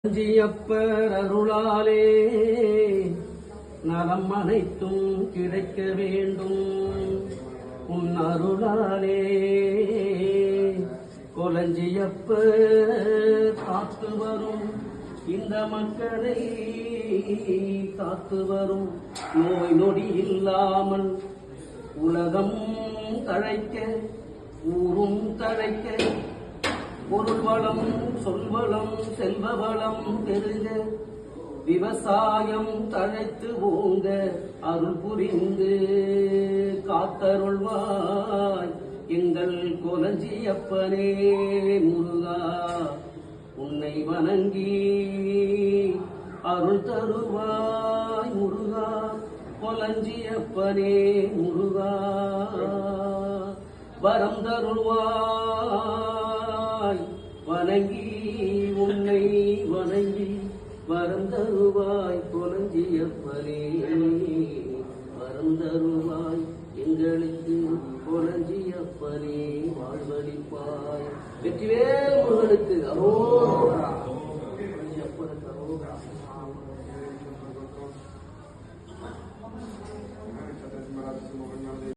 அப்பர் அருளாலே நலம் அனைத்தும் கிடைக்க வேண்டும். உன் அருளாலே கொலஞ்சியப்பர் காத்து வரும் இந்த மக்களை காத்து வரும். நோய் நொடி இல்லாமல் உலகம் தழைக்க ஊரும் தழைக்க பொருள் வளம் சொல்வளம் செல்வ வளம் பெருக விவசாயம் தழைத்து ஓங்க அருள் புரிந்து காத்தருள்வாய் எங்கள் கொலஞ்சியப்பனே முருகா. உன்னை வணங்கி அருள் தருவாய் முருகா. கொலஞ்சியப்பனே முருகா வரம் தருள்வாய். வணங்கி உன்னை வணங்கி வரம் தருவாய் கொலஞ்சியப்பனே. வரம் தருவாய் எங்களுக்கு கொலஞ்சியப்பனே வாழ்வழிப்பாய். வெற்றிவேல் முருகனுக்கு அரோகரா. கொலஞ்சியப்பனுக்கு அரோகரா.